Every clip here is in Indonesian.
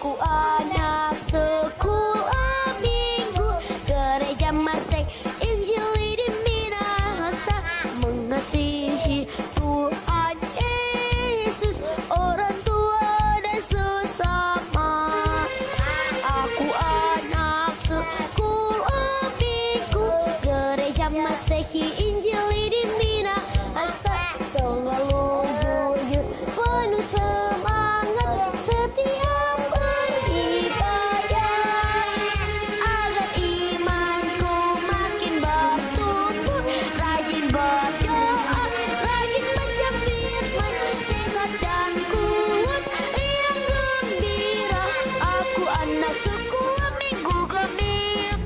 Aku anak sekolah minggu gereja Masih Injil di Minahasa, mengasihi Tuhan Yesus, orang tua dan sesama. Aku anak sekolah minggu gereja Masehi Injil di Minahasa, selalu jujur penuh semangat setiap beribadah, agar imanku makin bertumbuh, rajin berdoa, rajin baca firman, sehat dan kuat, yang gembira. Aku anak sekolah minggu Gemim.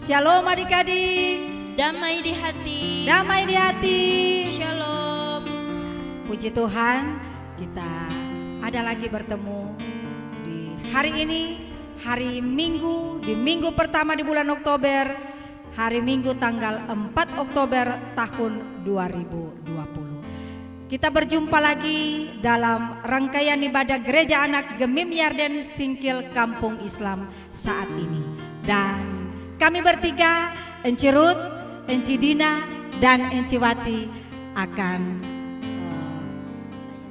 Shalom adik-adik, Damai di hati. damai di hati. Shalom. Puji Tuhan, kita ada lagi bertemu di hari ini, hari Minggu, di minggu pertama di bulan Oktober, hari Minggu tanggal 4 Oktober tahun 2020. Kita berjumpa lagi dalam rangkaian ibadah Gereja Anak Gemim Yarden Singkil Kampung Islam saat ini. Dan kami bertiga, Enci Ruth, Enci Dina, dan Enci Wati akan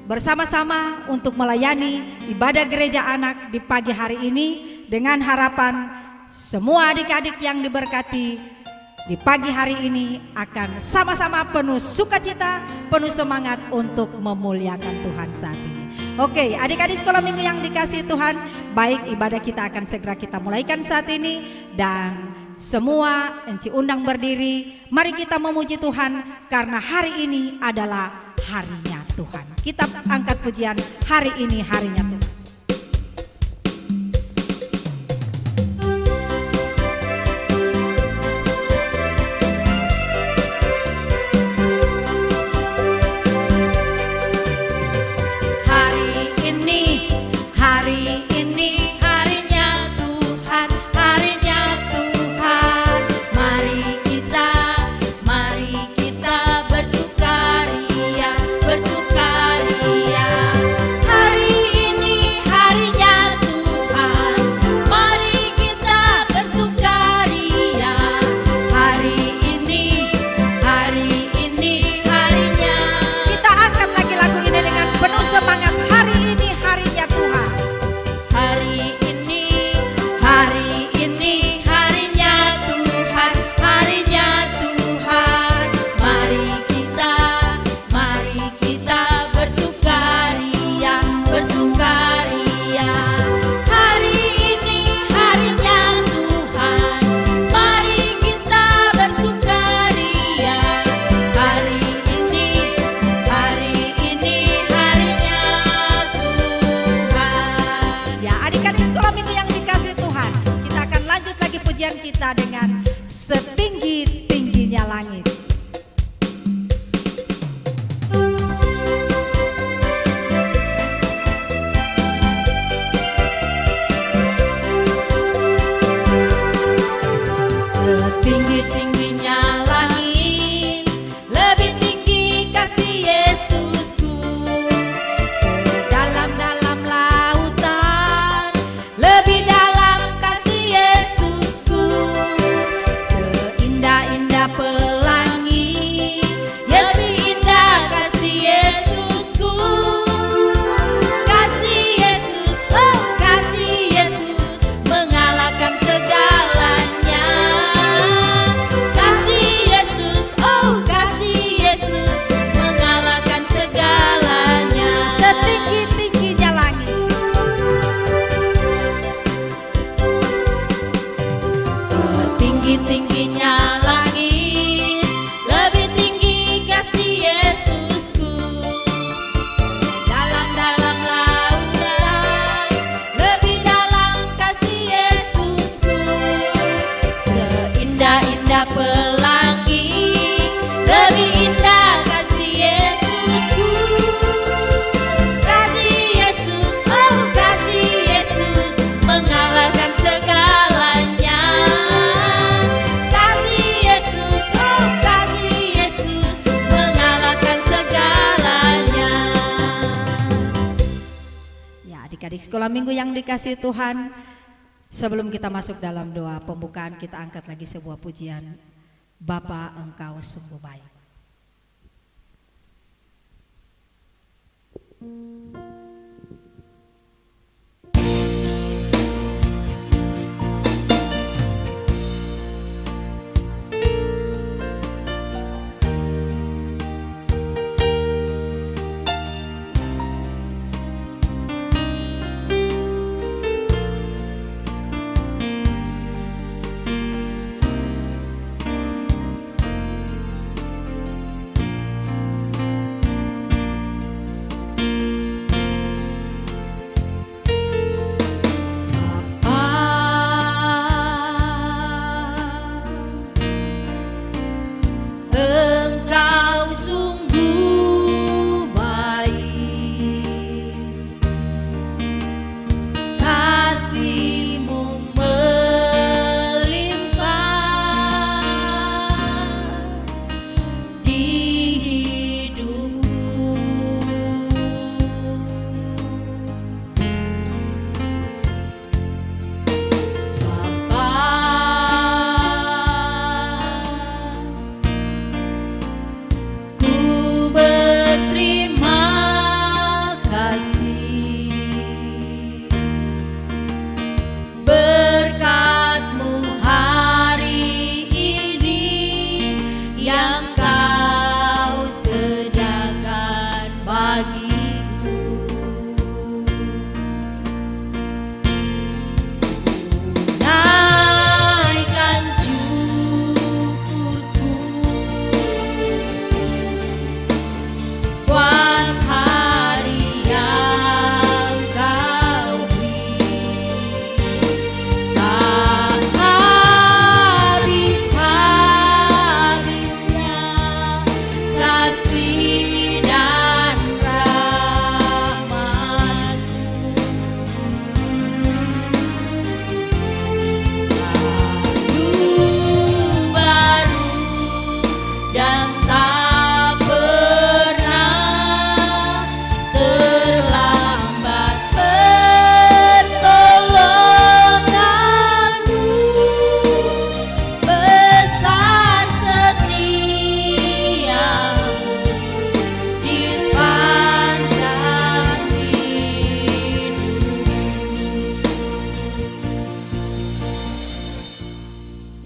bersama-sama untuk melayani ibadah gereja anak di pagi hari ini, dengan harapan semua adik-adik yang diberkati di pagi hari ini akan sama-sama penuh sukacita, penuh semangat untuk memuliakan Tuhan saat ini. Oke, adik-adik sekolah minggu yang dikasihi Tuhan, baik, ibadah kita akan segera kita mulaikan saat ini, dan semua Enci undang berdiri. Mari kita memuji Tuhan karena hari ini adalah harinya Tuhan. Kita angkat pujian, hari ini harinya Tuhan. Kita dengan setinggi-tingginya langit. Setinggi-tingginya langit, lebih tinggi kasih Yesusku. Sedalam-dalam lautan, lebih dalam kasih Yesusku. Seindah-indah pelangi, sekolah minggu yang dikasihi Tuhan, sebelum kita masuk dalam doa pembukaan, kita angkat lagi sebuah pujian. Bapa, Engkau sungguh baik. Engkau sungguh baik, kasih-Mu melimpah di hidupku. Ku berterima kasih, berkat-Mu hari ini yang Kau sediakan bagiku. Naikkan syukurku buat hari yang Kau beri. Tak habis-habisnya kasih dan rahmat-Mu. Selalu baru dan tak pernah terlambat pertolongan-Mu. Besar setia-Mu di sepanjang hidupku.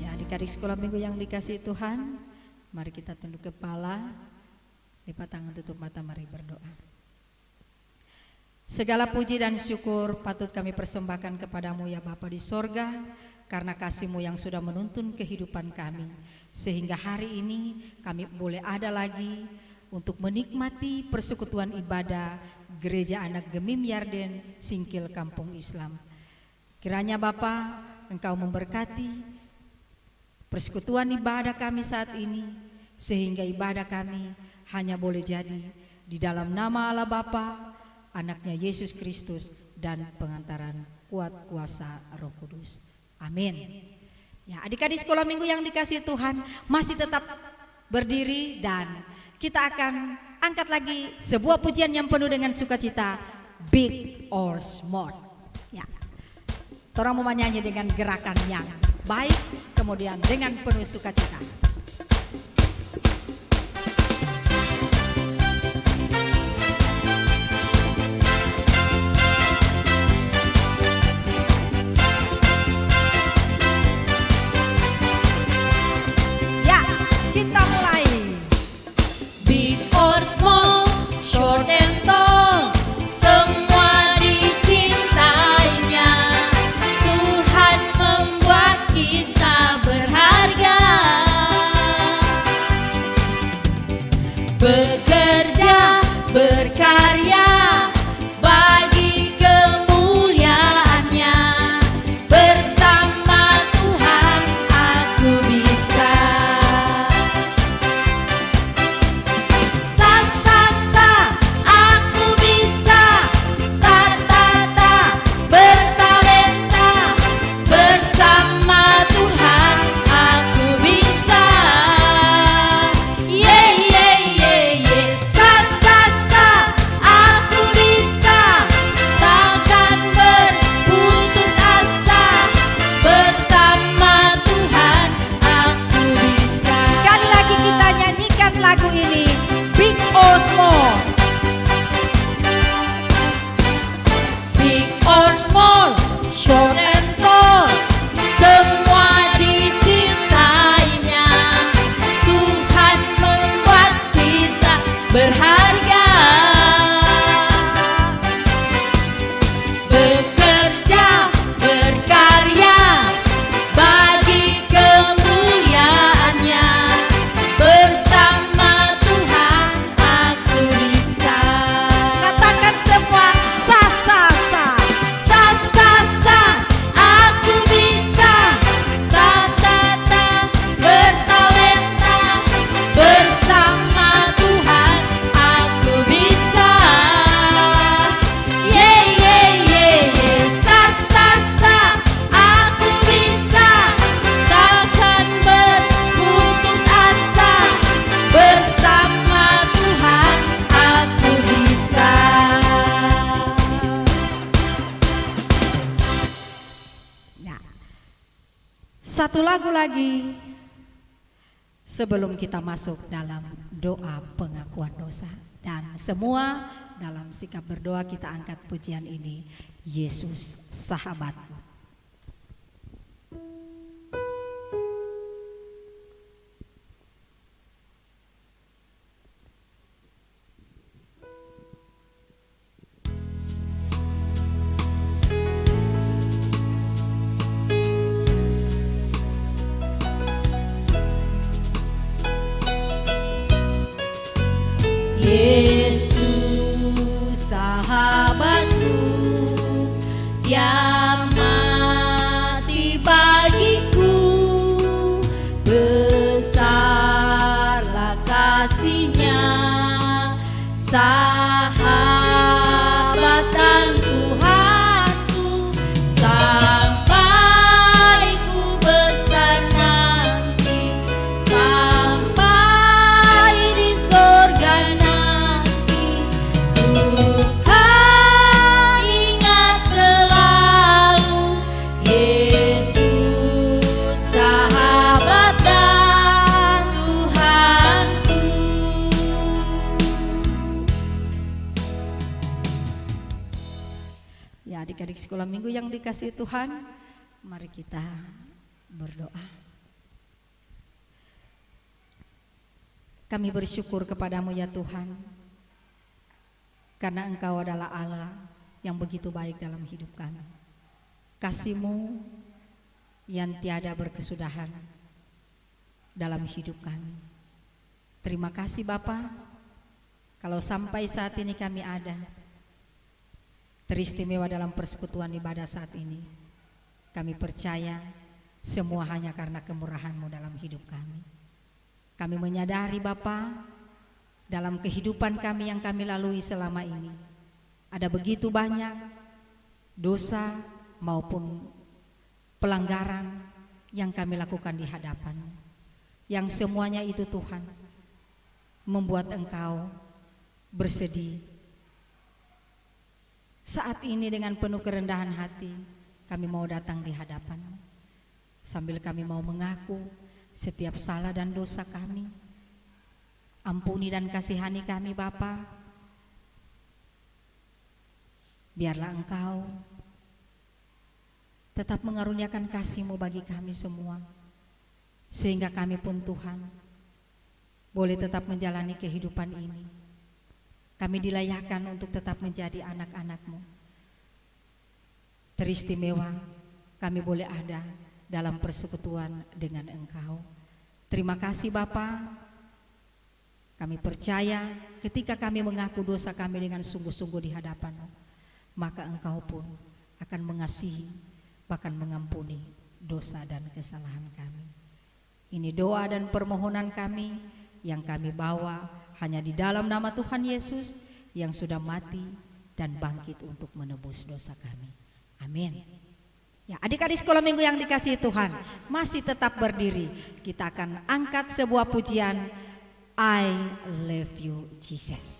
Ya, adik-adik sekolah minggu yang dikasihi Tuhan, mari kita tunduk kepala, lipat tangan, tutup mata, mari berdoa. Segala puji dan syukur patut kami persembahkan kepadamu ya Bapa di sorga, karena kasih-Mu yang sudah menuntun kehidupan kami, sehingga hari ini kami boleh ada lagi untuk menikmati persekutuan ibadah Gereja Anak Gemim Yarden Singkil Kampung Islam. Kiranya Bapa, Engkau memberkati persekutuan ibadah kami saat ini, sehingga ibadah kami hanya boleh jadi di dalam nama Allah Bapa, Anaknya Yesus Kristus, dan pengantaran kuat kuasa Roh Kudus. Amin. Ya, adik-adik sekolah minggu yang dikasihi Tuhan, masih tetap berdiri dan kita akan angkat lagi sebuah pujian yang penuh dengan sukacita, Big or Small. Ya, orang mau menyanyi dengan gerakan yang baik, kemudian dengan penuh sukacita. Ya, kita mulai. Big or small, short and tall, semua dicintainya. Tuhan membuat kita berharga. Bekerja, berkarya bagi kemuliaan-Nya. Bersama Tuhan aku bisa. Sa sa sa, aku bisa. Ta ta ta, bertalenta. Bersama Tuhan aku bisa. Yeah yeah yeah yeah. lagu lagi sebelum kita masuk dalam doa pengakuan dosa. Dan semua dalam sikap berdoa kita angkat pujian ini, Yesus sahabatku. Yesus sahabatku, Dia mati bagiku, besarlah kasih-Nya, sahabatan Tuhanku, sampai ku besar nanti, sampai di sorga nanti, ku kan ingat selalu Yesus sahabat dan Tuhanku. Ya, adik-adik sekolah minggu yang dikasihi Tuhan, mari kita berdoa. Kami bersyukur kepadamu ya Tuhan, karena Engkau adalah Allah yang begitu baik dalam hidup kami. Kasih-Mu yang tiada berkesudahan dalam hidup kami. Terima kasih Bapa, kalau sampai saat ini kami ada, teristimewa dalam persekutuan ibadah saat ini. Kami percaya semua hanya karena kemurahan-Mu dalam hidup kami. Kami menyadari Bapa, dalam kehidupan kami yang kami lalui selama ini, ada begitu banyak dosa maupun pelanggaran yang kami lakukan di hadapan-Mu, yang semuanya itu Tuhan membuat Engkau bersedih. Saat ini dengan penuh kerendahan hati kami mau datang di hadapan-Mu, sambil kami mau mengaku setiap salah dan dosa kami. Ampuni dan kasihani kami Bapa. Biarlah Engkau tetap mengaruniakan kasih-Mu bagi kami semua, sehingga kami pun Tuhan boleh tetap menjalani kehidupan ini. Kami dilayakkan untuk tetap menjadi anak-anak-Mu. Teristimewa kami boleh ada dalam persekutuan dengan Engkau. Terima kasih Bapa. Kami percaya ketika kami mengaku dosa kami dengan sungguh-sungguh di hadapan-Mu, maka Engkau pun akan mengasihi, bahkan mengampuni dosa dan kesalahan kami. Ini doa dan permohonan kami yang kami bawa hanya di dalam nama Tuhan Yesus yang sudah mati dan bangkit untuk menebus dosa kami. Amin. Ya, adik-adik sekolah minggu yang dikasihi Tuhan, masih tetap berdiri. Kita akan angkat sebuah pujian, I love you Jesus.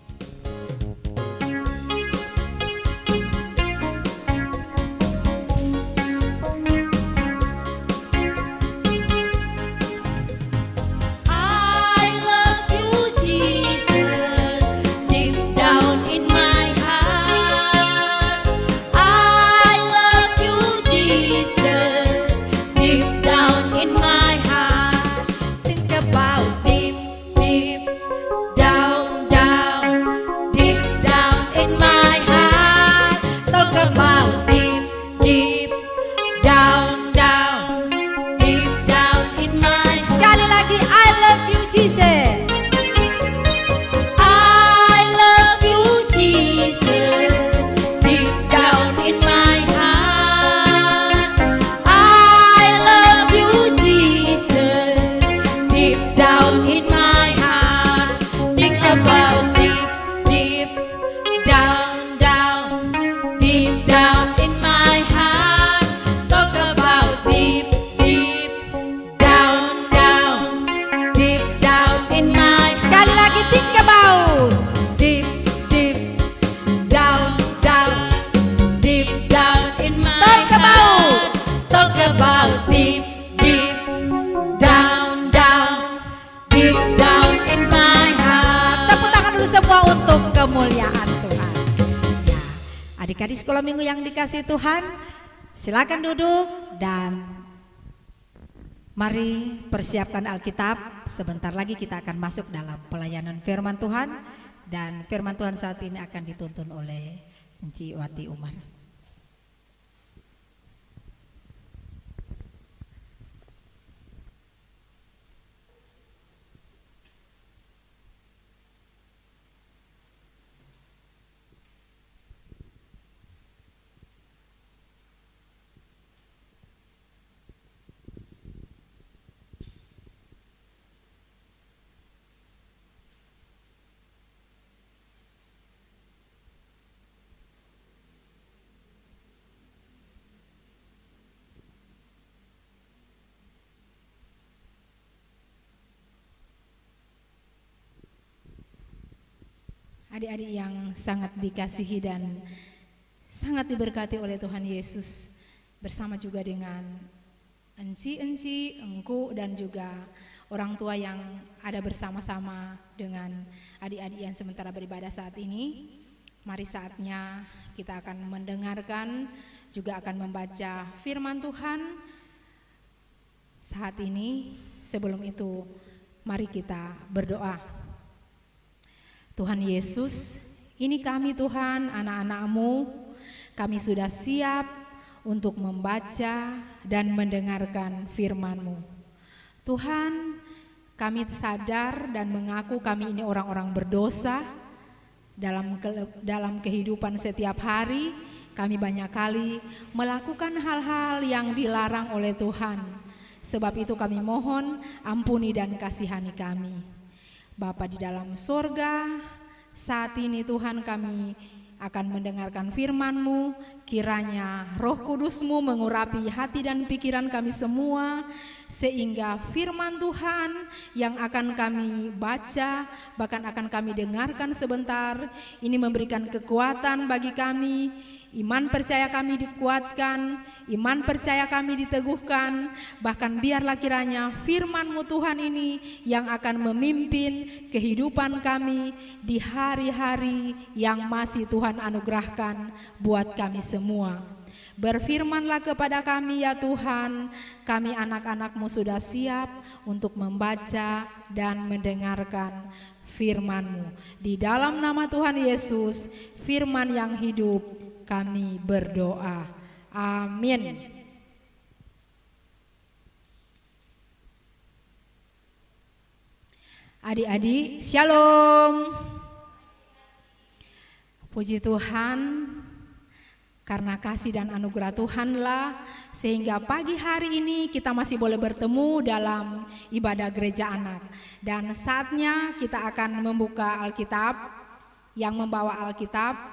Adik-adik sekolah minggu yang dikasihi Tuhan, silakan duduk dan mari persiapkan Alkitab. Sebentar lagi kita akan masuk dalam pelayanan firman Tuhan, dan firman Tuhan saat ini akan dituntun oleh Enci Wati Umar. Adik-adik yang sangat dikasihi dan sangat diberkati oleh Tuhan Yesus, bersama juga dengan enci-enci, engku, dan juga orang tua yang ada bersama-sama dengan adik-adik yang sementara beribadah saat ini. Mari saatnya kita akan mendengarkan, juga akan membaca firman Tuhan saat ini. Sebelum itu, mari kita berdoa. Tuhan Yesus, ini kami Tuhan, anak-anak-Mu, kami sudah siap untuk membaca dan mendengarkan firman-Mu. Tuhan, kami sadar dan mengaku kami ini orang-orang berdosa. Dalam kehidupan setiap hari, kami banyak kali melakukan hal-hal yang dilarang oleh Tuhan. Sebab itu kami mohon ampuni dan kasihani kami. Bapa di dalam sorga, saat ini Tuhan kami akan mendengarkan firman-Mu. Kiranya Roh Kudus-Mu mengurapi hati dan pikiran kami semua, sehingga firman Tuhan yang akan kami baca, bahkan akan kami dengarkan sebentar, ini memberikan kekuatan bagi kami. Iman percaya kami dikuatkan, iman percaya kami diteguhkan, bahkan biarlah kiranya firman-Mu Tuhan ini yang akan memimpin kehidupan kami di hari-hari yang masih Tuhan anugerahkan buat kami semua. Berfirmanlah kepada kami ya Tuhan, kami anak-anak-Mu sudah siap untuk membaca dan mendengarkan firman-Mu. Di dalam nama Tuhan Yesus, firman yang hidup, kami berdoa. Amin. Adik-adik, shalom. Puji Tuhan, karena kasih dan anugerah Tuhanlah sehingga pagi hari ini kita masih boleh bertemu dalam ibadah gereja anak. Dan saatnya kita akan membuka Alkitab. Yang membawa Alkitab,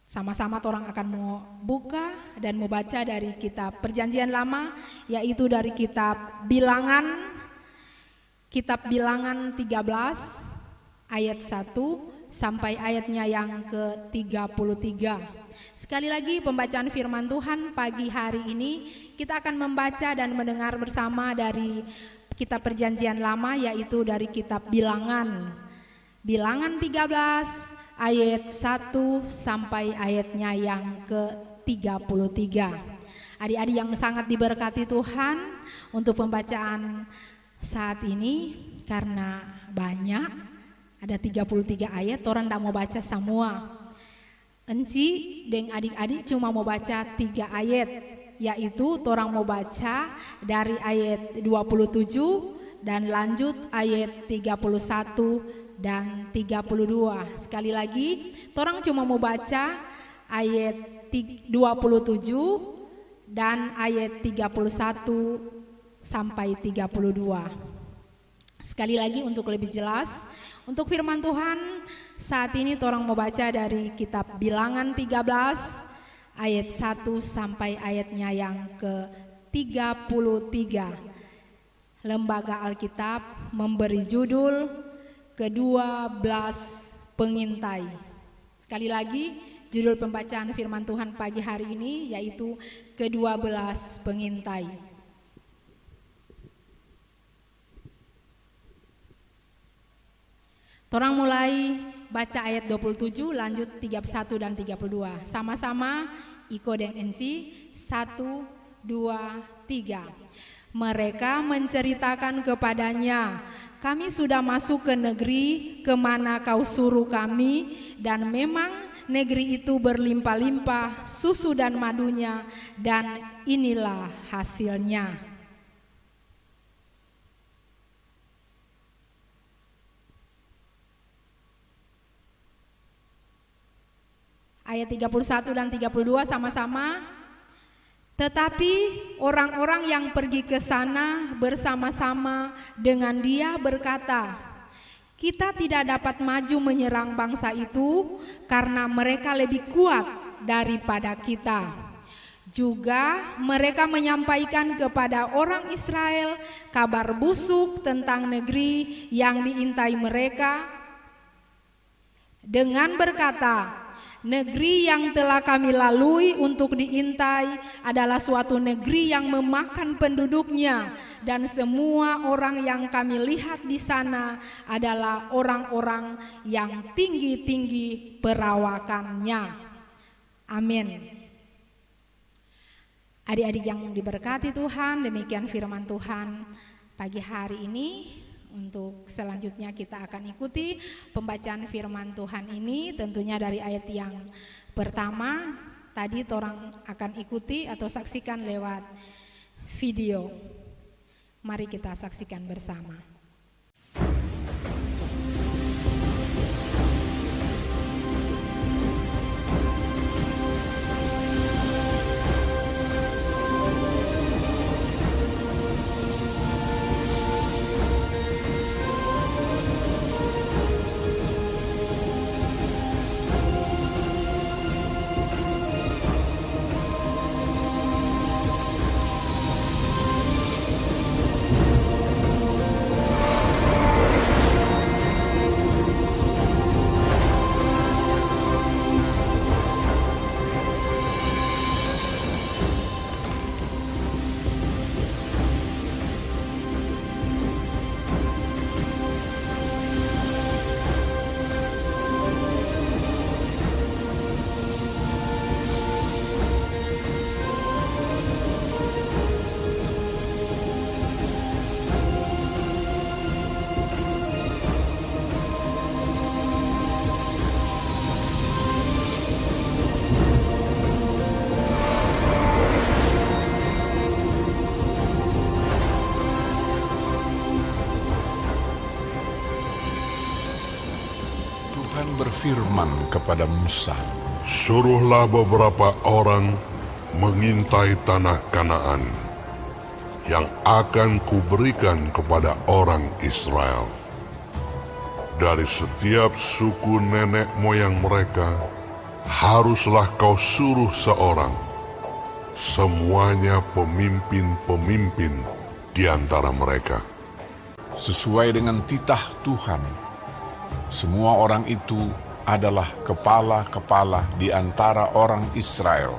sama-sama orang akan mau buka dan mau baca dari kitab Perjanjian Lama, yaitu dari kitab Bilangan, kitab Bilangan 13 ayat 1 sampai ayatnya yang ke-33. Sekali lagi pembacaan firman Tuhan pagi hari ini kita akan membaca dan mendengar bersama dari kitab Perjanjian Lama, yaitu dari kitab Bilangan. Bilangan 13 ayat 1 sampai ayatnya yang ke-33. Adik-adik yang sangat diberkati Tuhan, untuk pembacaan saat ini karena banyak, ada 33 ayat, orang tidak mau baca semua. Enci dan adik-adik cuma mau baca 3 ayat, yaitu orang mau baca dari ayat 27 dan lanjut ayat 31 dan 32. Sekali lagi, orang cuma mau baca ayat 27 dan ayat 31 sampai 32. Sekali lagi untuk lebih jelas, untuk firman Tuhan saat ini orang mau baca dari kitab Bilangan 13 ayat 1 sampai ayatnya yang ke-33. Lembaga Alkitab memberi judul ke-12 pengintai. Sekali lagi, judul pembacaan firman Tuhan pagi hari ini yaitu ke-12 pengintai. Torang mulai baca ayat 27 lanjut 31 dan 32. Sama-sama Iko dan Enci, 1, 2, 3. Mereka menceritakan kepadanya, kami sudah masuk ke negeri kemana kau suruh kami, dan memang negeri itu berlimpah-limpah susu dan madunya, dan inilah hasilnya. Ayat 31 dan 32 sama-sama. Tetapi orang-orang yang pergi ke sana bersama-sama dengan dia berkata, kita tidak dapat maju menyerang bangsa itu karena mereka lebih kuat daripada kita. Juga mereka menyampaikan kepada orang Israel kabar busuk tentang negeri yang diintai mereka dengan berkata, negeri yang telah kami lalui untuk diintai adalah suatu negeri yang memakan penduduknya, dan semua orang yang kami lihat di sana adalah orang-orang yang tinggi-tinggi perawakannya. Amin. Adik-adik yang diberkati Tuhan, demikian firman Tuhan pagi hari ini. Untuk selanjutnya kita akan ikuti pembacaan firman Tuhan ini, tentunya dari ayat yang pertama tadi orang akan ikuti atau saksikan lewat video. Mari kita saksikan bersama. Tuhan berfirman kepada Musa, suruhlah beberapa orang mengintai tanah Kanaan yang akan kuberikan kepada orang Israel. Dari setiap suku nenek moyang mereka, haruslah kau suruh seorang, semuanya pemimpin-pemimpin di antara mereka. sesuai dengan titah Tuhan. Semua orang itu adalah kepala-kepala di antara orang Israel.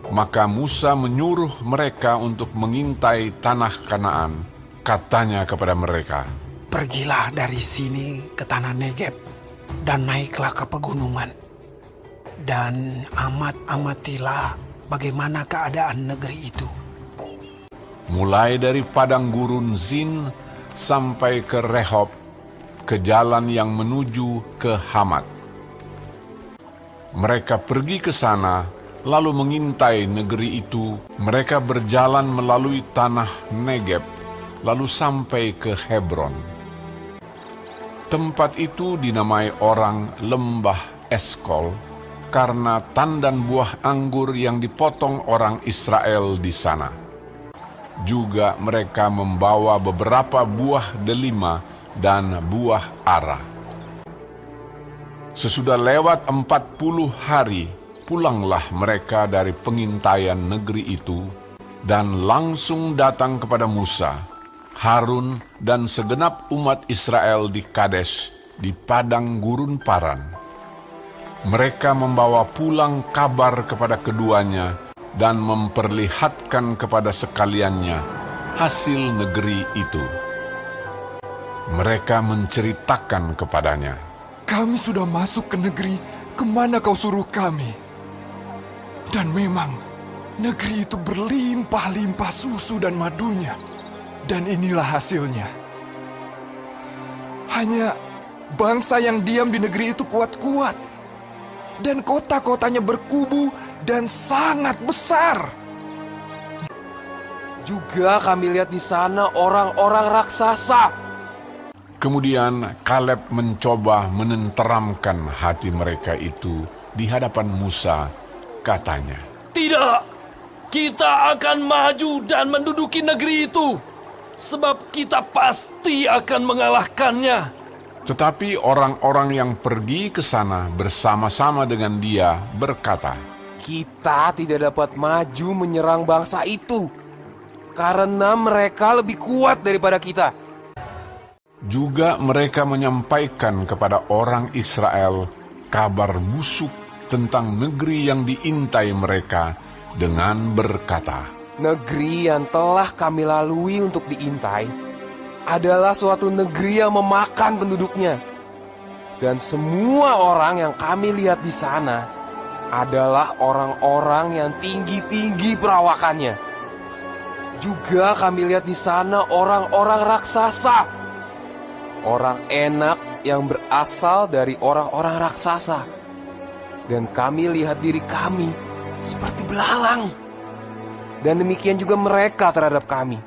Maka Musa menyuruh mereka untuk mengintai tanah Kanaan. Katanya kepada mereka, pergilah dari sini ke tanah Negeb dan naiklah ke pegunungan. Dan amatilah bagaimana keadaan negeri itu. mulai dari padang gurun Zin sampai ke Rehob, ke jalan yang menuju ke Hamat. Mereka pergi ke sana, lalu mengintai negeri itu. Mereka berjalan melalui tanah Negeb, lalu sampai ke Hebron. Tempat itu dinamai orang Lembah Eskol, karena tandan buah anggur yang dipotong orang Israel di sana. Juga mereka membawa beberapa buah delima dan buah ara. Sesudah lewat 40 hari, pulanglah mereka dari pengintaian negeri itu, dan langsung datang kepada Musa, Harun, dan segenap umat Israel di Kades, di padang gurun Paran. Mereka membawa pulang kabar kepada keduanya, dan memperlihatkan kepada sekaliannya hasil negeri itu. Mereka menceritakan kepadanya, kami sudah masuk ke negeri kemana kau suruh kami. Dan memang negeri itu berlimpah-limpah susu dan madunya. Dan inilah hasilnya. Hanya bangsa yang diam di negeri itu kuat-kuat. Dan kota-kotanya berkubu dan sangat besar. Juga kami lihat di sana orang-orang raksasa. Kemudian Kaleb mencoba menenteramkan hati mereka itu di hadapan Musa, katanya, "Tidak, kita akan maju dan menduduki negeri itu, sebab kita pasti akan mengalahkannya." Tetapi orang-orang yang pergi ke sana bersama-sama dengan dia berkata, Kita tidak dapat maju menyerang bangsa itu, karena mereka lebih kuat daripada kita. juga mereka menyampaikan kepada orang Israel kabar busuk tentang negeri yang diintai mereka dengan berkata, Negeri yang telah kami lalui untuk diintai adalah suatu negeri yang memakan penduduknya. Dan semua orang yang kami lihat di sana adalah orang-orang yang tinggi-tinggi perawakannya. Juga kami lihat di sana orang-orang raksasa, orang enak yang berasal dari orang-orang raksasa. Dan kami lihat diri kami seperti belalang. Dan demikian juga mereka terhadap kami.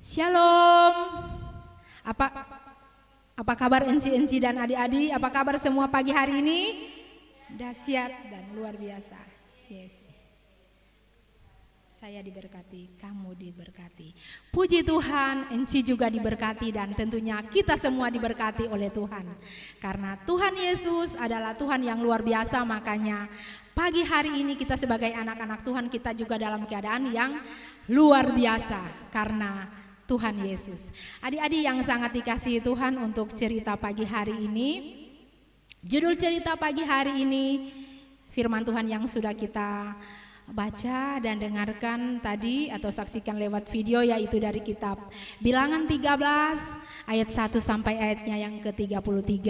Shalom. Apa kabar enci-enci dan adik-adik? Apa kabar semua pagi hari ini? Dahsyat dan luar biasa. Yes. Saya diberkati, kamu diberkati. Puji Tuhan, enci juga diberkati dan tentunya kita semua diberkati oleh Tuhan. Karena Tuhan Yesus adalah Tuhan yang luar biasa, makanya pagi hari ini kita sebagai anak-anak Tuhan kita juga dalam keadaan yang luar biasa karena Tuhan Yesus. Adik-adik yang sangat dikasihi Tuhan, untuk cerita pagi hari ini, judul cerita pagi hari ini firman Tuhan yang sudah kita baca dan dengarkan tadi atau saksikan lewat video, yaitu dari kitab Bilangan 13 ayat 1 sampai ayatnya yang ke-33.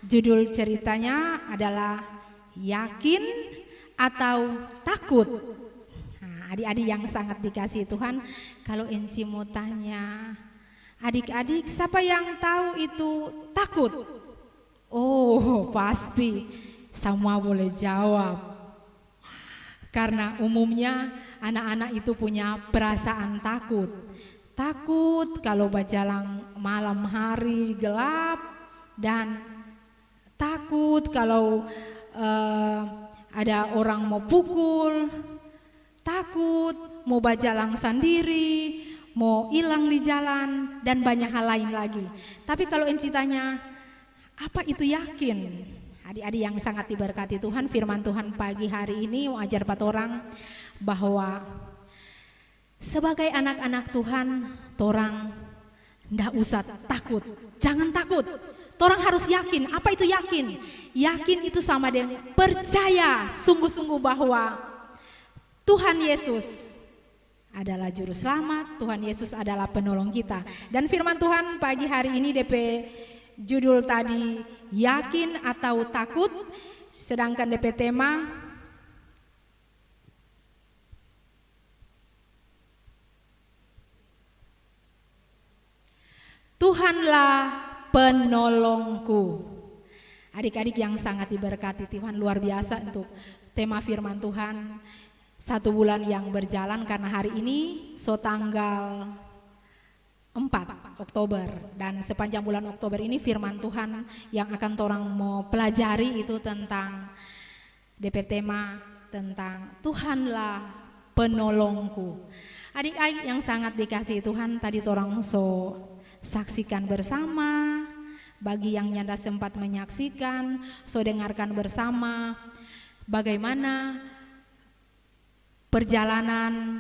Judul ceritanya adalah Yakin atau Takut. Adik-adik yang sangat dikasihi Tuhan, kalau Enci mau tanya adik-adik, siapa yang tahu itu takut? Oh, pasti semua boleh jawab. Karena umumnya anak-anak itu punya perasaan takut. Takut kalau berjalan malam hari gelap, dan takut kalau ada orang mau pukul. Takut mau berjalan sendiri, mau hilang di jalan, dan banyak hal lain lagi. Tapi kalau Enci tanya, apa itu yakin? Adik-adik yang sangat diberkati Tuhan, firman Tuhan pagi hari ini mau ajar pada orang bahwa sebagai anak-anak Tuhan, torang ndak usah takut. Jangan takut. Torang harus yakin. Apa itu yakin? Yakin itu sama dengan percaya sungguh-sungguh bahwa Tuhan Yesus adalah juru selamat, Tuhan Yesus adalah penolong kita. Dan firman Tuhan pagi hari ini DP judul tadi, Yakin atau Takut. sedangkan DP tema Tuhanlah penolongku. Adik-adik yang sangat diberkati Tuhan, luar biasa untuk tema firman Tuhan 1 bulan yang berjalan, karena hari ini tanggal 4 Oktober dan sepanjang bulan Oktober ini firman Tuhan yang akan orang mau pelajari itu tentang DP tema tentang Tuhanlah penolongku. Adik-adik yang sangat dikasihi Tuhan, tadi orang saksikan bersama, bagi yang nyanda sempat menyaksikan, dengarkan bersama bagaimana perjalanan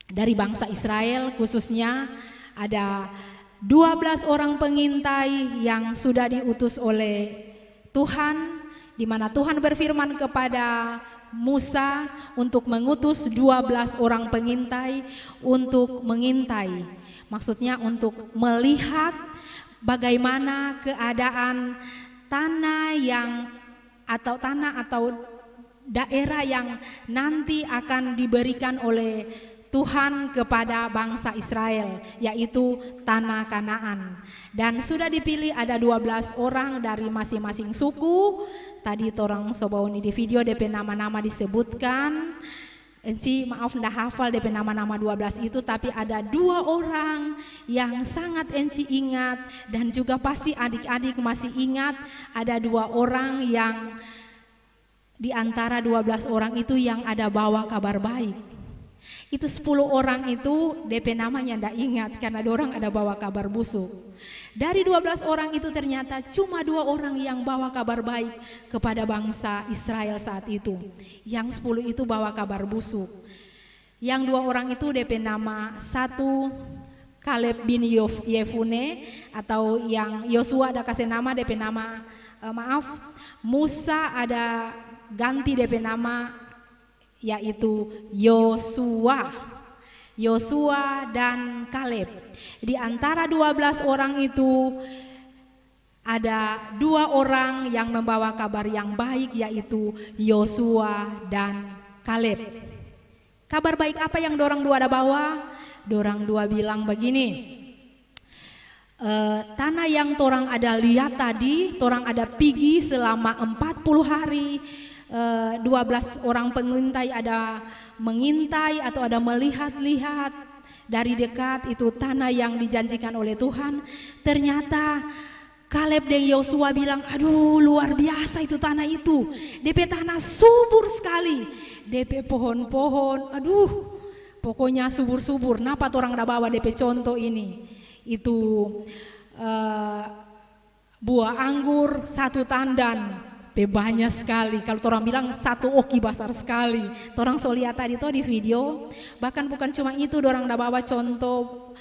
dari bangsa Israel, khususnya ada 12 orang pengintai yang sudah diutus oleh Tuhan, di mana Tuhan berfirman kepada Musa untuk mengutus 12 orang pengintai untuk mengintai. Maksudnya untuk melihat bagaimana keadaan tanah atau daerah yang nanti akan diberikan oleh Tuhan kepada bangsa Israel, yaitu tanah Kanaan. Dan sudah dipilih ada 12 orang dari masing-masing suku. Tadi orang sobauni di video DP nama-nama disebutkan. Enci maaf ndak hafal DP nama-nama 12 itu, tapi ada 2 orang yang sangat Enci ingat, dan juga pasti adik-adik masih ingat, ada 2 orang yang di antara 12 orang itu yang ada bawa kabar baik. Itu 10 orang itu DP namanya ndak ingat karena orang ada bawa kabar busuk. Dari 12 orang itu ternyata cuma 2 orang yang bawa kabar baik kepada bangsa Israel saat itu. Yang 10 itu bawa kabar busuk. Yang 2 orang itu DP nama, satu Kaleb bin Yefune, atau yang Yosua ada kasih nama DP nama Musa ada ganti DP nama, yaitu Yosua dan Kaleb. Di antara 12 orang itu ada 2 orang yang membawa kabar yang baik, yaitu Yosua dan Kaleb. Kabar baik apa yang dorang 2 ada bawa? Dorang 2 bilang begini, tanah yang torang ada lihat tadi, torang ada pergi selama 40 hari, 12 orang pengintai ada mengintai atau ada melihat-lihat dari dekat itu tanah yang dijanjikan oleh Tuhan. Ternyata Kaleb dan Yosua bilang, aduh luar biasa itu tanah itu, DP tanah subur sekali, DP pohon-pohon, aduh pokoknya subur-subur. Napa orang ada bawa DP contoh ini, itu buah anggur 1 tandan, banyak sekali. Kalau orang bilang 1 oki besar sekali. Orang so lihat tadi tuh di video. Bahkan bukan cuma itu, orang udah bawa contoh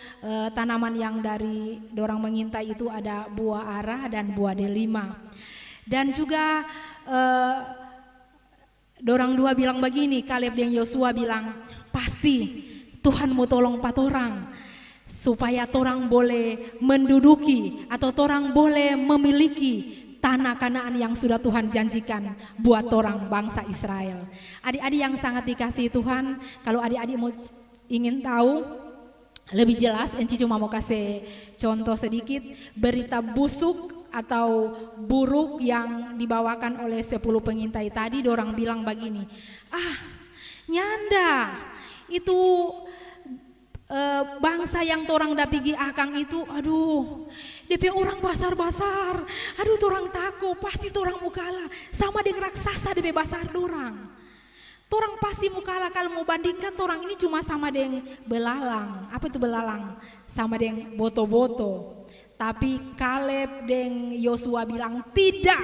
tanaman yang dari orang mengintai itu ada buah ara dan buah delima. Dan juga orang 2 bilang begini, Kaleb dan Yosua bilang, pasti Tuhan mau tolong 4 orang supaya torang boleh menduduki atau torang boleh memiliki tanah Kanaan yang sudah Tuhan janjikan buat orang bangsa Israel. Adik-adik yang sangat dikasihi Tuhan, kalau adik-adik mau ingin tahu lebih jelas, Enci cuma mau kasih contoh sedikit berita busuk atau buruk yang dibawakan oleh 10 pengintai tadi. Dorang bilang begini, nyanda itu bangsa yang torang dapigi akang itu, aduh DP orang basar-basar, aduh torang takut, pasti torang mau kalah sama dengan raksasa DP basar dorang. Torang pasti mau kalah. Kalau mau bandingkan torang ini cuma sama dengan belalang. Apa itu belalang? Sama dengan boto-boto. Tapi Kaleb dan Yosua bilang tidak,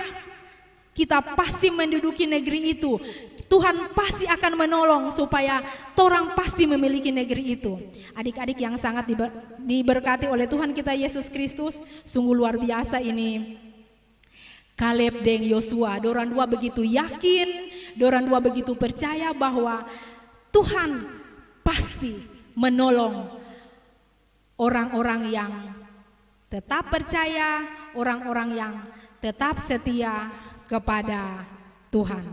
kita pasti menduduki negeri itu. Tuhan pasti akan menolong supaya torang pasti memiliki negeri itu. Adik-adik yang sangat diberkati oleh Tuhan kita Yesus Kristus, sungguh luar biasa ini. Kaleb dan Yosua, dorang 2 begitu yakin, dorang 2 begitu percaya bahwa Tuhan pasti menolong orang-orang yang tetap percaya, orang-orang yang tetap setia kepada Tuhan.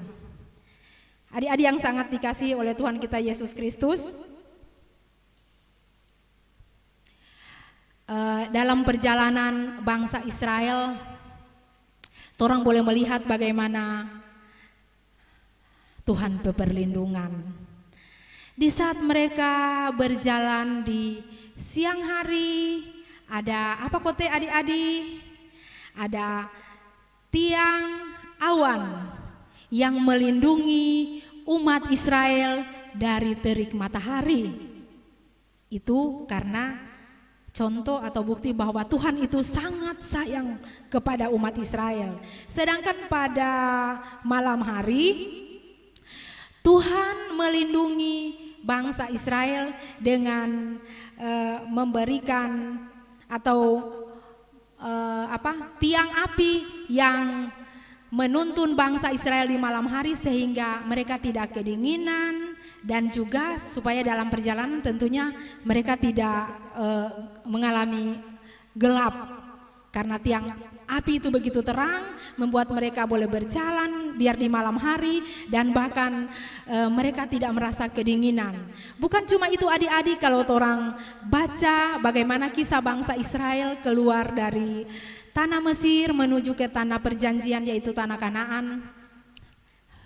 Adik-adik yang sangat dikasihi oleh Tuhan kita Yesus Kristus, dalam perjalanan bangsa Israel, orang boleh melihat bagaimana Tuhan berperlindungan. Di saat mereka berjalan di siang hari, ada apa kote adik-adik? Ada tiang awan yang melindungi umat Israel dari terik matahari. Itu karena contoh atau bukti bahwa Tuhan itu sangat sayang kepada umat Israel. Sedangkan pada malam hari, Tuhan melindungi bangsa Israel dengan memberikan atau tiang api yang menuntun bangsa Israel di malam hari sehingga mereka tidak kedinginan, dan juga supaya dalam perjalanan tentunya mereka tidak mengalami gelap, karena tiang api itu begitu terang membuat mereka boleh berjalan biar di malam hari, dan bahkan mereka tidak merasa kedinginan. Bukan cuma itu adik-adik, kalau orang baca bagaimana kisah bangsa Israel keluar dari tanah Mesir menuju ke tanah perjanjian, yaitu tanah Kanaan,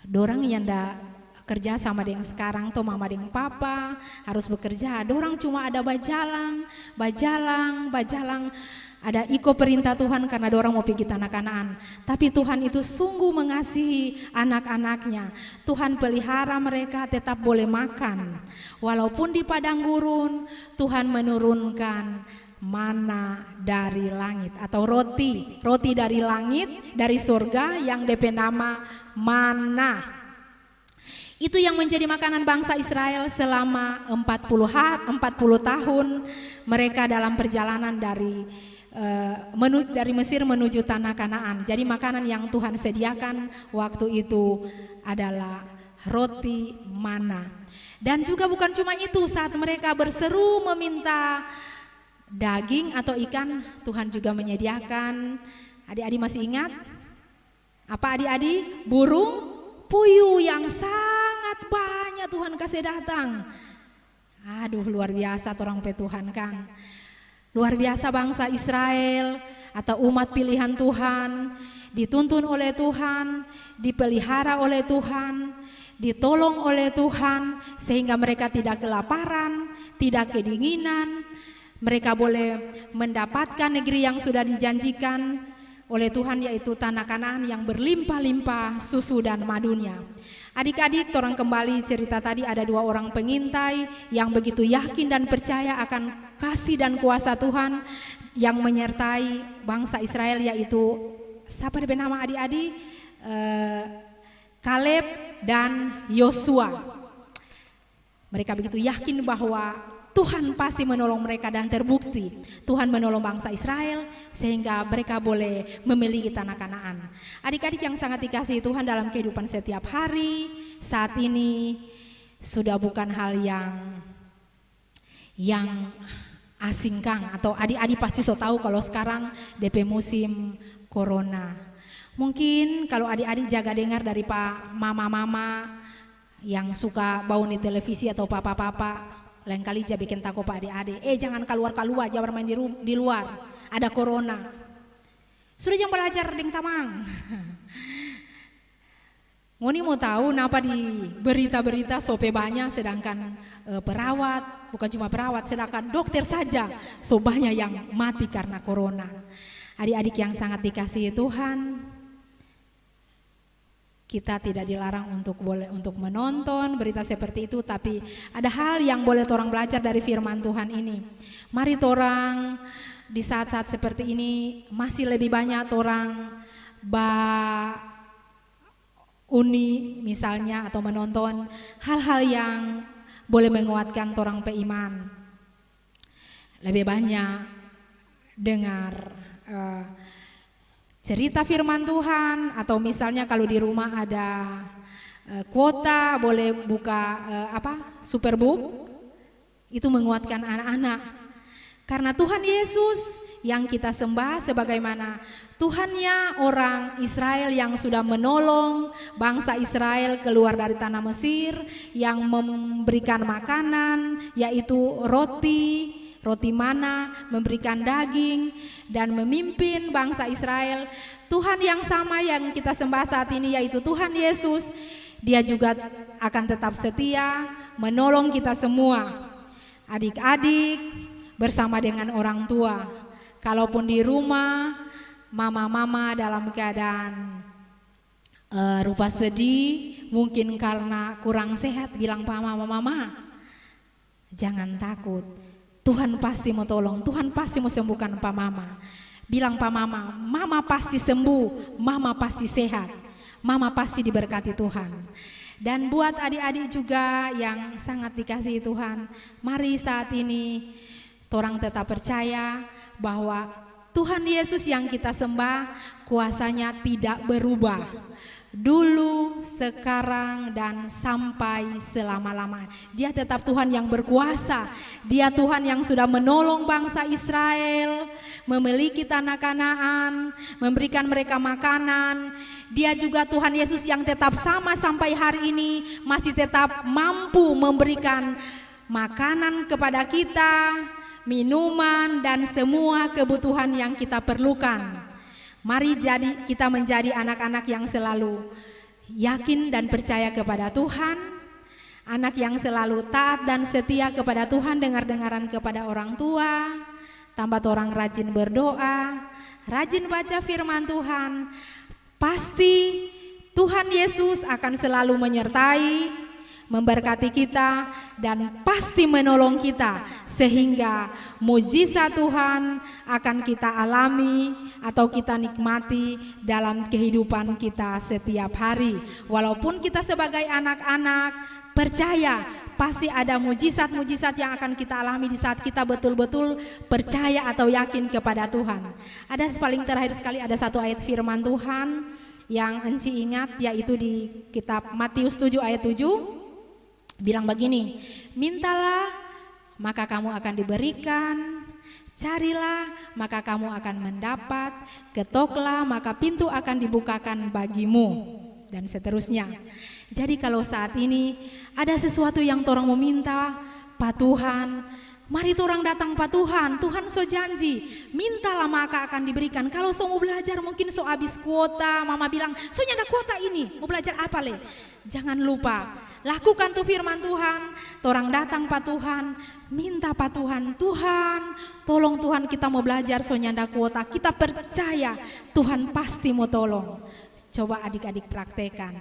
dorang yang ndak kerja sama dengan sekarang tuh mama dengan papa harus bekerja, dorang cuma ada bajalang, ada iko perintah Tuhan karena dorang mau pergi tanah Kanaan. Tapi Tuhan itu sungguh mengasihi anak-anaknya. Tuhan pelihara mereka tetap boleh makan, walaupun di padang gurun Tuhan menurunkan mana dari langit atau roti dari langit, dari surga yang DP nama mana. Itu yang menjadi makanan bangsa Israel selama 40 tahun mereka dalam perjalanan dari Mesir menuju tanah Kanaan. Jadi makanan yang Tuhan sediakan waktu itu adalah roti mana. Dan juga bukan cuma itu, saat mereka berseru meminta daging atau ikan, Tuhan juga menyediakan. Adik-adik masih ingat? Apa adik-adik? Burung puyuh yang sangat banyak Tuhan kasih datang. Aduh, luar biasa orang Tuhan kan. Luar biasa bangsa Israel atau umat pilihan Tuhan, dituntun oleh Tuhan, dipelihara oleh Tuhan, ditolong oleh Tuhan sehingga mereka tidak kelaparan, tidak kedinginan. Mereka boleh mendapatkan negeri yang sudah dijanjikan oleh Tuhan, yaitu tanah Kanaan yang berlimpah-limpah susu dan madunya. Adik-adik, orang kembali cerita tadi, ada dua orang pengintai yang begitu yakin dan percaya akan kasih dan kuasa Tuhan yang menyertai bangsa Israel, yaitu siapa nama adik-adik? Kaleb dan Yosua. Mereka begitu yakin bahwa Tuhan pasti menolong mereka, dan terbukti Tuhan menolong bangsa Israel sehingga mereka boleh memiliki tanah Kanaan. Adik-adik yang sangat dikasihi Tuhan, dalam kehidupan setiap hari saat ini sudah bukan hal yang asing Kang, atau adik-adik pasti so tahu kalau sekarang DP musim corona. Mungkin kalau adik-adik jaga dengar dari Pak mama-mama yang suka bau di televisi atau papa-papa, lain kali aja bikin takut Pak adik-adik, jangan keluar-keluar, jangan bermain di luar, ada corona. Sudah jam belajar deng tamang. Ngoni mau tahu kenapa di berita-berita sope banyak, sedangkan perawat, bukan cuma perawat, sedangkan dokter saja so banyak yang mati karena corona. Adik-adik yang sangat dikasihi Tuhan, kita tidak dilarang untuk menonton berita seperti itu, tapi ada hal yang boleh orang belajar dari firman Tuhan ini. Mari orang di saat-saat seperti ini masih lebih banyak orang uni misalnya, atau menonton hal-hal yang boleh menguatkan orang beriman. Lebih banyak dengar cerita firman Tuhan, atau misalnya kalau di rumah ada kuota boleh buka Superbook, itu menguatkan anak-anak. Karena Tuhan Yesus yang kita sembah sebagaimana Tuhannya orang Israel yang sudah menolong bangsa Israel keluar dari tanah Mesir, yang memberikan makanan yaitu roti mana, memberikan daging dan memimpin bangsa Israel. Tuhan yang sama yang kita sembah saat ini yaitu Tuhan Yesus, Dia juga akan tetap setia menolong kita semua. Adik-adik bersama dengan orang tua, kalaupun di rumah mama-mama dalam keadaan rupa sedih, mungkin karena kurang sehat, bilang pak mama, jangan takut, Tuhan pasti mau tolong, Tuhan pasti mau sembuhkan pak mama. Bilang pak mama pasti sembuh, mama pasti sehat, mama pasti diberkati Tuhan. Dan buat adik-adik juga yang sangat dikasihi Tuhan, mari saat ini torang tetap percaya bahwa Tuhan Yesus yang kita sembah kuasanya tidak berubah, dulu, sekarang, dan sampai selama-lamanya. Dia tetap Tuhan yang berkuasa. Dia Tuhan yang sudah menolong bangsa Israel, memiliki tanah Kanaan, memberikan mereka makanan. Dia juga Tuhan Yesus yang tetap sama sampai hari ini, masih tetap mampu memberikan makanan kepada kita, minuman, dan semua kebutuhan yang kita perlukan. Mari kita menjadi anak-anak yang selalu yakin dan percaya kepada Tuhan, anak yang selalu taat dan setia kepada Tuhan, dengar-dengaran kepada orang tua, tambah orang rajin berdoa, rajin baca firman Tuhan. Pasti Tuhan Yesus akan selalu menyertai, memberkati kita, dan pasti menolong kita, sehingga mujizat Tuhan akan kita alami atau kita nikmati dalam kehidupan kita setiap hari. Walaupun kita sebagai anak-anak percaya pasti ada mujizat-mujizat yang akan kita alami di saat kita betul-betul percaya atau yakin kepada Tuhan. Ada paling terakhir sekali, ada satu ayat firman Tuhan yang Enci ingat, yaitu di kitab Matius 7 ayat 7. Bilang begini, mintalah maka kamu akan diberikan, carilah maka kamu akan mendapat, ketoklah maka pintu akan dibukakan bagimu, dan seterusnya. Jadi kalau saat ini ada sesuatu yang torang mau minta, Pak Tuhan, mari torang datang Pak Tuhan, Tuhan so janji, mintalah maka akan diberikan. Kalau so mau belajar mungkin so habis kuota, mama bilang, so nyanda kuota ini, mau belajar apa le? Jangan lupa, lakukan tuh firman Tuhan, torang datang Pak Tuhan, minta Pak Tuhan, Tuhan tolong Tuhan kita mau belajar so nyanda kuota, kita percaya Tuhan pasti mau tolong. Coba adik-adik praktekan,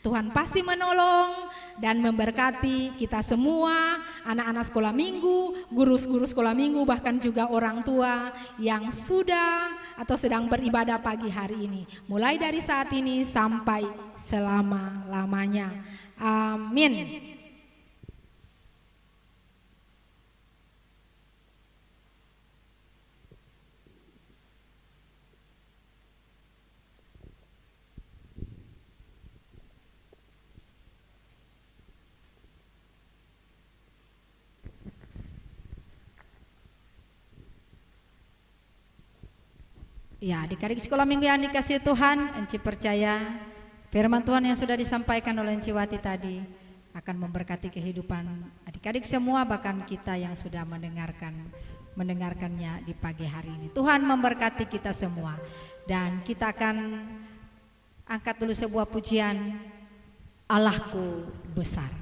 Tuhan pasti menolong dan memberkati kita semua, anak-anak sekolah minggu, guru-guru sekolah minggu, bahkan juga orang tua yang sudah atau sedang beribadah pagi hari ini, mulai dari saat ini sampai selama-lamanya. Amin. Ya, adik-adik sekolah minggu yang dikasihi Tuhan, Enci percaya firman Tuhan yang sudah disampaikan oleh Enci Wati tadi akan memberkati kehidupan adik-adik semua, bahkan kita yang sudah mendengarkannya di pagi hari ini. Tuhan memberkati kita semua, dan kita akan angkat dulu sebuah pujian, Allahku besar.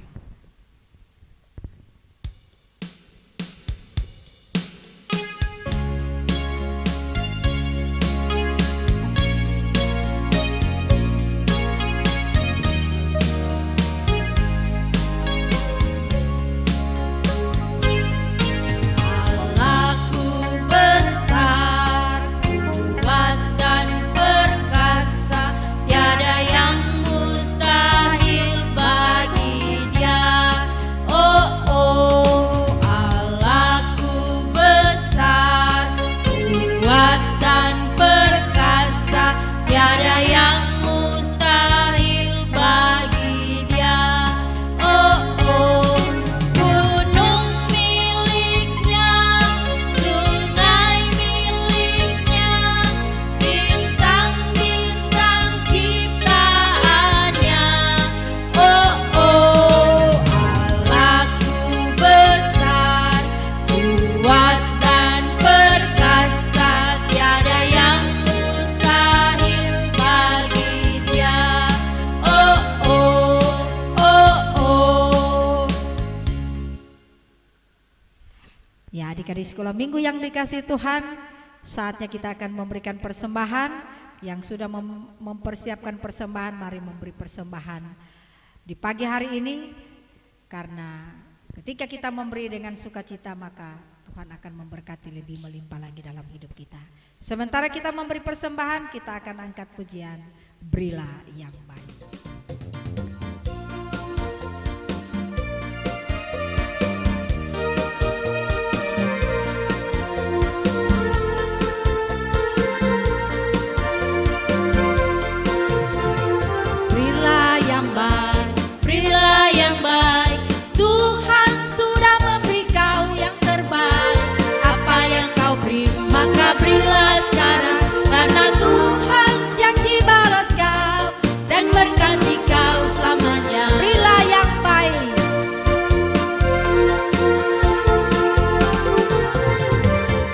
Tiada yang mustahil bagi Dia. Adik-adik sekolah minggu yang dikasihi Tuhan, saatnya kita akan memberikan persembahan. Yang sudah mempersiapkan persembahan, mari memberi persembahan di pagi hari ini. Karena ketika kita memberi dengan sukacita, maka Tuhan akan memberkati lebih melimpah lagi dalam hidup kita. Sementara kita memberi persembahan, kita akan angkat pujian Berilah Yang Baik. Berilah yang baik, Tuhan sudah memberi kau yang terbaik. Apa yang kau beri, maka berilah sekarang, karena Tuhan janji balas kau dan berkati kau selamanya. Berilah yang baik.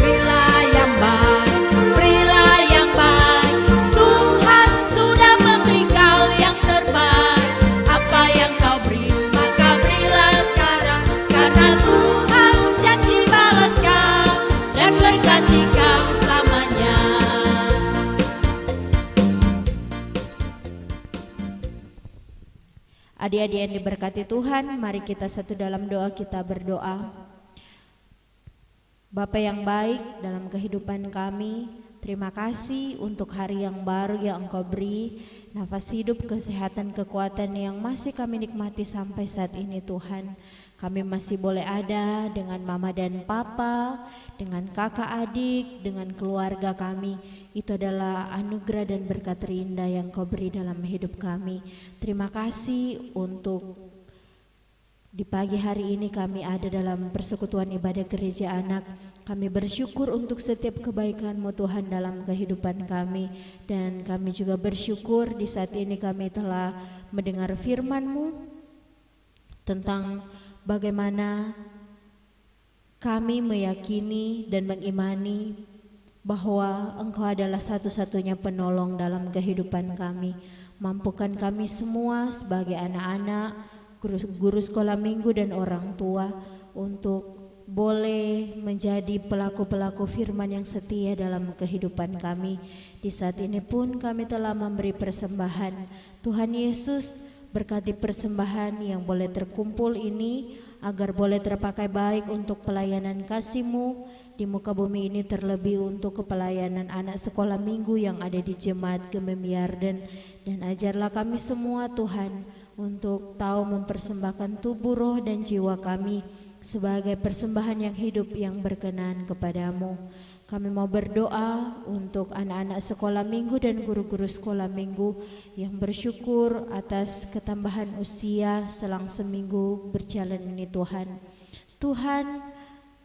Berilah yang baik, berilah yang baik, Tuhan sudah memberi kau yang terbaik. Apa yang kau beri, maka berilah sekarang, karena Tuhan janji balas kau dan berkati kau selamanya. Adik-adik yang diberkati Tuhan, mari kita satu dalam doa, kita berdoa. Bapa yang baik dalam kehidupan kami, terima kasih untuk hari yang baru yang Engkau beri, nafas hidup, kesehatan, kekuatan yang masih kami nikmati sampai saat ini Tuhan. Kami masih boleh ada dengan mama dan papa, dengan kakak adik, dengan keluarga kami. Itu adalah anugerah dan berkat terindah yang Kau beri dalam hidup kami. Terima kasih untuk di pagi hari ini kami ada dalam persekutuan ibadah gereja anak. Kami bersyukur untuk setiap kebaikan-Mu Tuhan dalam kehidupan kami. Dan kami juga bersyukur di saat ini kami telah mendengar firman-Mu tentang bagaimana kami meyakini dan mengimani bahwa Engkau adalah satu-satunya penolong dalam kehidupan kami. Mampukan kami semua sebagai anak-anak, guru sekolah minggu dan orang tua untuk boleh menjadi pelaku-pelaku firman yang setia dalam kehidupan kami. Di saat ini pun kami telah memberi persembahan. Tuhan Yesus, berkati persembahan yang boleh terkumpul ini agar boleh terpakai baik untuk pelayanan kasih-Mu di muka bumi ini, terlebih untuk kepelayanan anak sekolah minggu yang ada di Jemaat Gememiarden. Dan ajarlah kami semua Tuhan untuk tahu mempersembahkan tubuh, roh dan jiwa kami sebagai persembahan yang hidup yang berkenan kepadamu. Kami mau berdoa untuk anak-anak sekolah minggu dan guru-guru sekolah minggu yang bersyukur atas ketambahan usia selang seminggu berjalan ini Tuhan. Tuhan,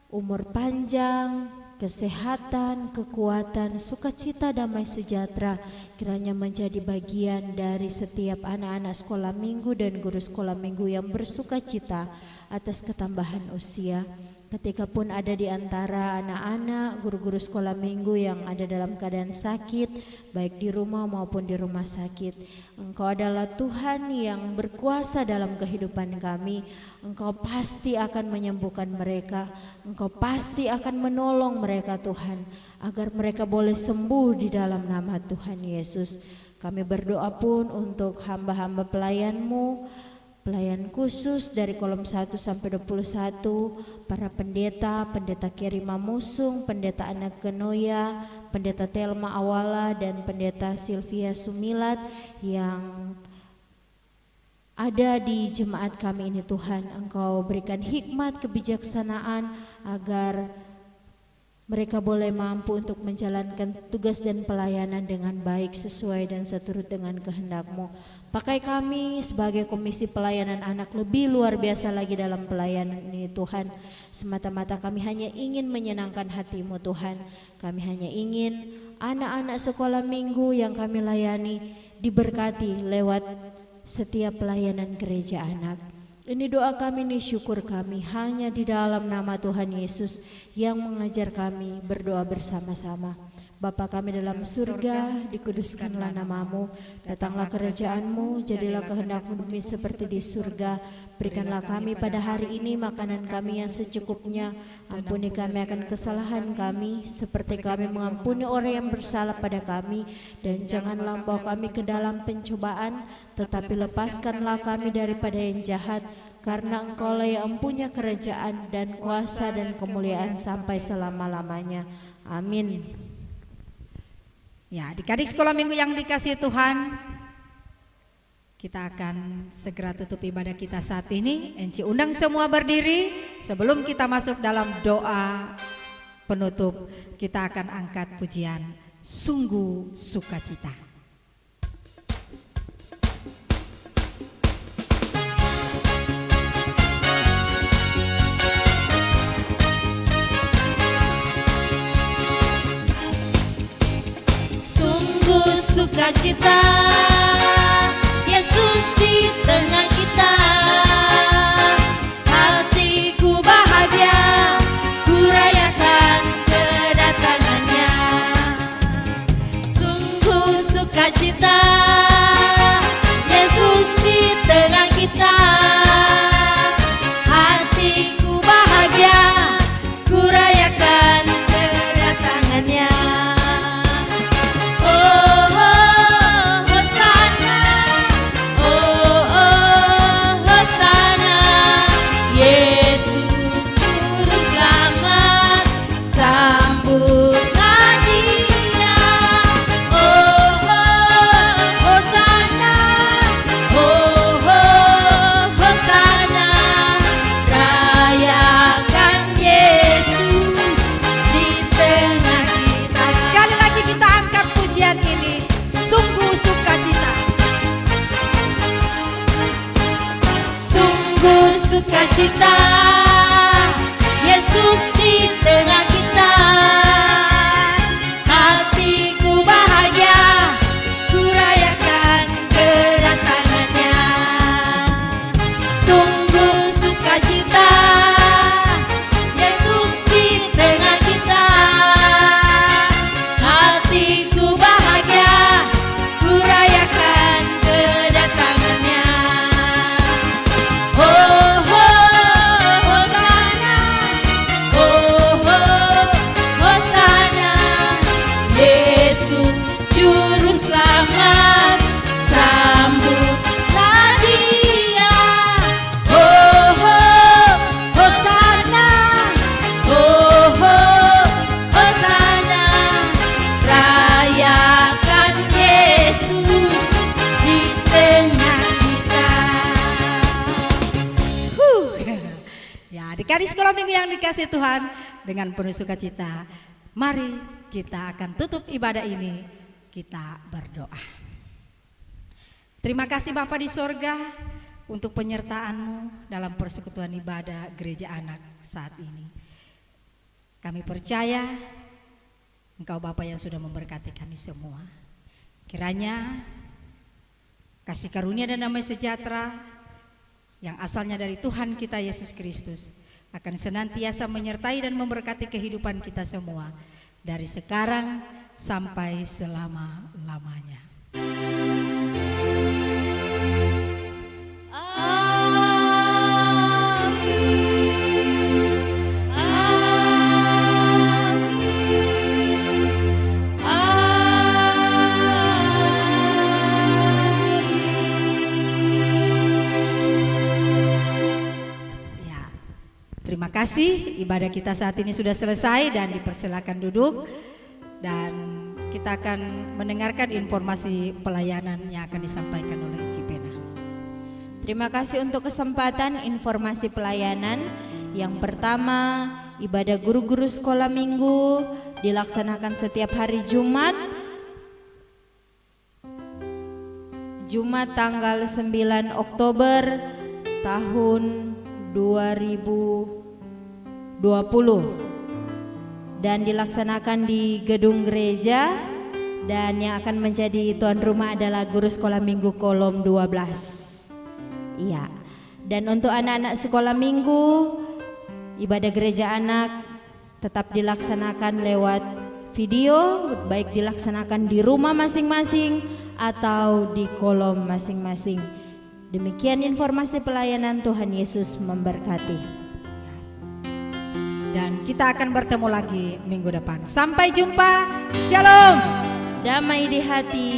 umur panjang, kesehatan, kekuatan, sukacita, damai sejahtera kiranya menjadi bagian dari setiap anak-anak sekolah minggu dan guru sekolah minggu yang bersukacita atas ketambahan usia. Ketika pun ada di antara anak-anak guru-guru sekolah minggu yang ada dalam keadaan sakit, baik di rumah maupun di rumah sakit, Engkau adalah Tuhan yang berkuasa dalam kehidupan kami. Engkau pasti akan menyembuhkan mereka, Engkau pasti akan menolong mereka Tuhan, agar mereka boleh sembuh di dalam nama Tuhan Yesus. Kami berdoa pun untuk hamba-hamba pelayan-Mu, pelayan khusus dari kolom 1 sampai 21, para pendeta, pendeta Kerima Musung, pendeta Anak Kenoya, pendeta Telma Awala dan pendeta Sylvia Sumilat yang ada di jemaat kami ini Tuhan. Engkau berikan hikmat, kebijaksanaan agar mereka boleh mampu untuk menjalankan tugas dan pelayanan dengan baik sesuai dan seturut dengan kehendak-Mu. Pakai kami sebagai komisi pelayanan anak lebih luar biasa lagi dalam pelayanan ini Tuhan. Semata-mata kami hanya ingin menyenangkan hati-Mu Tuhan. Kami hanya ingin anak-anak sekolah minggu yang kami layani diberkati lewat setiap pelayanan gereja anak. Ini doa kami, ini syukur kami hanya di dalam nama Tuhan Yesus yang mengajar kami berdoa bersama-sama. Bapa kami dalam surga, dikuduskanlah namamu, datanglah kerajaanmu, jadilah kehendakmu bumi seperti di surga. Berikanlah kami pada hari ini makanan kami yang secukupnya, ampuni kami akan kesalahan kami, seperti kami mengampuni orang yang bersalah pada kami, dan janganlah bawa kami ke dalam pencobaan, tetapi lepaskanlah kami daripada yang jahat, karena Engkaulah yang punya kerajaan dan kuasa dan kemuliaan sampai selama-lamanya. Amin. Ya, adik-adik sekolah minggu yang dikasihi Tuhan, kita akan segera tutup ibadah kita saat ini. Enci undang semua berdiri. Sebelum kita masuk dalam doa penutup, kita akan angkat pujian Sungguh Sukacita. Sukacita, Yesus di tengah kita. Hatiku bahagia, ku rayakan kedatangannya. Sungguh sukacita, Yesus di tengah kita. Hatiku bahagia, ku rayakan kedatangannya. Sukacita, Yesus di tengah kita. Hatiku bahagia, ku rayakan kedatangannya. Sungguh sukacita, Yesus di tengah kita. Hatiku bahagia, ku rayakan kedatangannya. Adik-adik sekolah minggu yang dikasihi Tuhan, dengan penuh sukacita, mari kita akan tutup ibadah ini, kita berdoa. Terima kasih Bapa di sorga untuk penyertaan-Mu dalam persekutuan ibadah gereja anak saat ini. Kami percaya Engkau Bapa yang sudah memberkati kami semua. Kiranya kasih karunia dan damai sejahtera yang asalnya dari Tuhan kita Yesus Kristus akan senantiasa menyertai dan memberkati kehidupan kita semua dari sekarang sampai selama-lamanya. Terima kasih, ibadah kita saat ini sudah selesai dan dipersilakan duduk, dan kita akan mendengarkan informasi pelayanan yang akan disampaikan oleh Cipena. Terima kasih untuk kesempatan informasi pelayanan. Yang pertama, ibadah guru-guru sekolah minggu dilaksanakan setiap hari Jumat tanggal 9 Oktober tahun 2020 dan dilaksanakan di gedung gereja, dan yang akan menjadi tuan rumah adalah guru sekolah minggu kolom 12. Iya. Dan untuk anak-anak sekolah minggu, ibadah gereja anak tetap dilaksanakan lewat video, baik dilaksanakan di rumah masing-masing atau di kolom masing-masing. Demikian informasi pelayanan. Tuhan Yesus memberkati. Dan kita akan bertemu lagi minggu depan. Sampai jumpa. Shalom. Damai di hati.